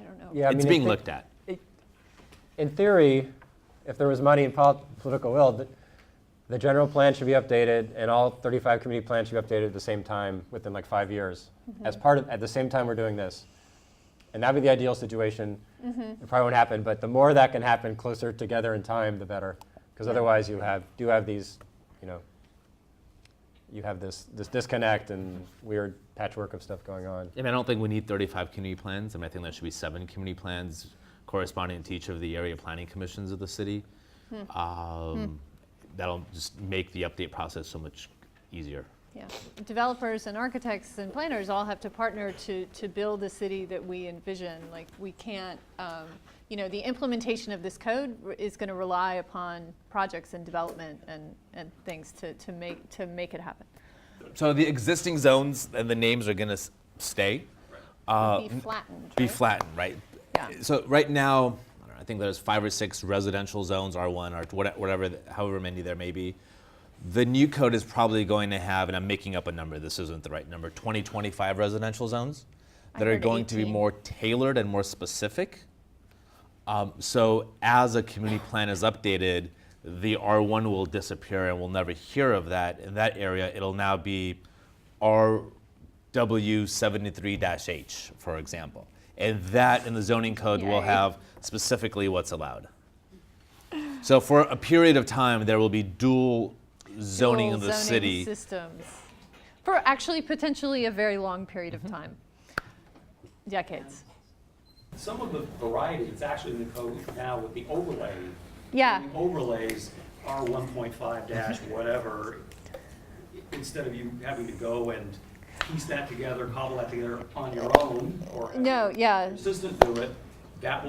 don't know. Yeah, I It's mean, being looked at. in theory, if there was money and political will, the general plan should be updated, and all 35 community plans should be updated at the same time within like 5 years, at the same time we're doing this. And that'd be the ideal situation. It probably won't happen, but the more that can happen closer together in time, the better. Because otherwise you have these, you know, you have this disconnect and weird patchwork of stuff going on. I mean, I don't think we need 35 community plans. I mean, I think there should be 7 community plans corresponding to each of the area planning commissions of the city. That'll just make the update process so much easier. Yeah, developers and architects and planners all have to partner to build the city that we envision. Like, we can't, you know, the implementation of this code is going to rely upon projects and development and things to make it happen. So the existing zones and the names are going to stay. Be flattened. Be right? flattened, right? Yeah. So right now, I think there's 5 or 6 residential zones, R1 or whatever, however many there may be. The new code is probably going to have, and I'm making up a number, this isn't the right number, 25 residential zones that I are heard going to be 18. more tailored and more specific. So as a community plan is updated, the R1 will disappear and we'll never hear of that. In that area, it'll now be RW73-H, for example. And that in the zoning code will Yay. have specifically what's allowed. So for a period of time, there will be dual zoning in Dual the zoning city. systems for actually potentially a very long period of time, decades. Some of the variety that's actually in the code now with the overlay. Yeah. The overlays are 1.5 dash whatever, instead of you having to go and piece that together, cobble that together on your own, or have No, yeah. your assistant do it, that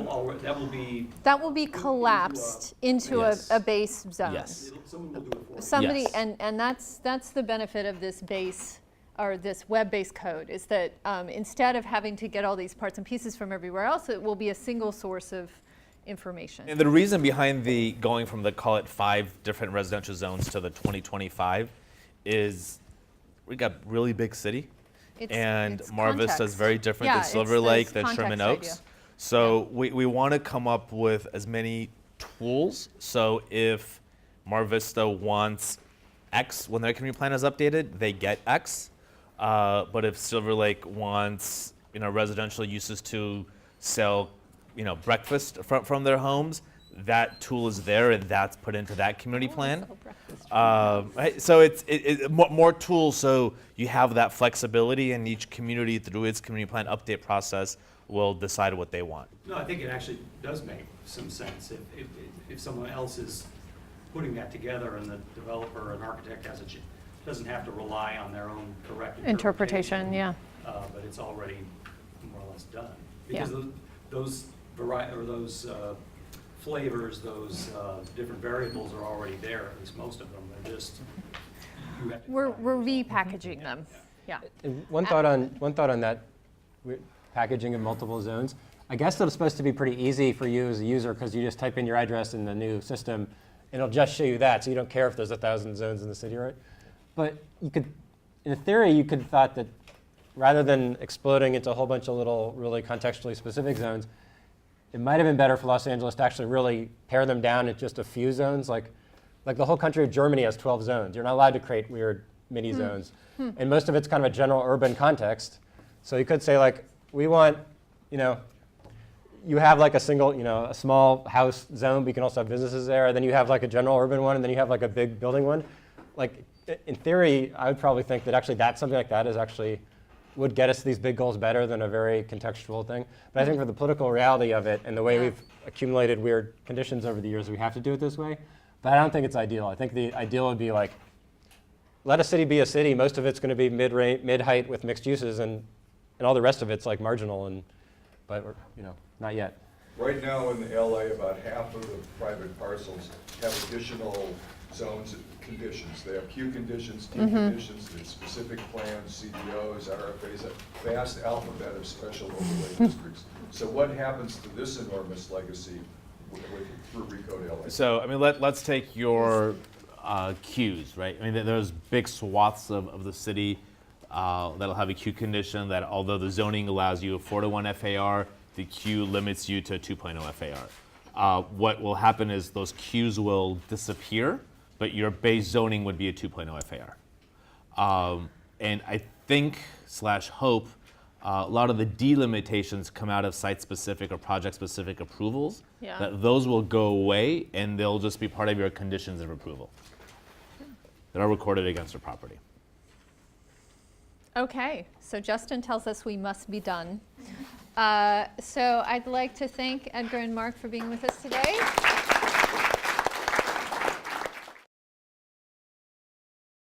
will be collapsed into Yes. a base zone. Yes. someone will do it for you. Somebody, Yes. and that's the benefit of this base, or this web-based code, is that instead of having to get all these parts and pieces from everywhere else, it will be a single source of information. And the reason behind the going from the, call it 5 different residential zones to the 2025 is we got really big city. And Mar Vista is context. very different Yeah, than it's Silver Lake, this than Sherman context Oaks. idea. So we want to come up with as many tools. So if Mar Vista wants X when their community plan is updated, they get X. But if Silver Lake wants, you know, residential uses to sell, you know, breakfast from their homes, that tool is there and that's put into that community plan. Right? So it's more tools, so you have that flexibility, and each community through its community plan update process will decide what they want. No, I think it actually does make some sense if someone else is putting that together and the developer and architect doesn't have to rely on their own correct Interpretation, yeah. But it's already more or less done. Yeah. Because those flavors, those different variables are already there, at least most of them. They're just, you have to We're define those. repackaging them, yeah. And one thought on that packaging of multiple zones. I guess it's supposed to be pretty easy for you as a user because you just type in your address in the new system and it'll just show you that, so you don't care if there's 1,000 zones in the city, right? But you could, in theory, you could have thought that rather than exploding into a whole bunch of little, really contextually specific zones, it might have been better for Los Angeles to actually really pare them down at just a few zones. Like Like the whole country of Germany has 12 zones. You're not allowed to create weird mini zones. And most of it's kind of a general urban context. So you could say like, we want, you have like a single, a small house zone, but you can also have businesses there. And then you have like a general urban one, and then you have like a big building one. Like in theory, I would probably think that actually something like that is actually would get us these big goals better than a very contextual thing. But I think for the political reality of it and the way we've accumulated weird conditions over the years, we have to do it this way. But I don't think it's ideal. I think the ideal would be like, let a city be a city. Most of it's going to be mid-height with mixed uses, and all the rest of it's like marginal. But we're, not yet. Right now in the LA, about half of the private parcels have additional zones conditions. They have Q conditions, D conditions, there's specific plans, CDOs, RFAs, a vast alphabet of special overlay districts. So what happens to this enormous legacy through Recode LA? So, I mean, let's take your Qs, right? I mean, there's big swaths of the city that'll have a Q condition that although the zoning allows you a 4:1 FAR, the Q limits you to a 2.0 FAR. What will happen is those Qs will disappear, but your base zoning would be a 2.0 FAR. And I think / hope a lot of the delimitations come out of site-specific or project-specific approvals. Yeah. That those will go away, and they'll just be part of your conditions of approval that are recorded against your property. Okay, so Justin tells us we must be done. So I'd like to thank Edgar and Mark for being with us today.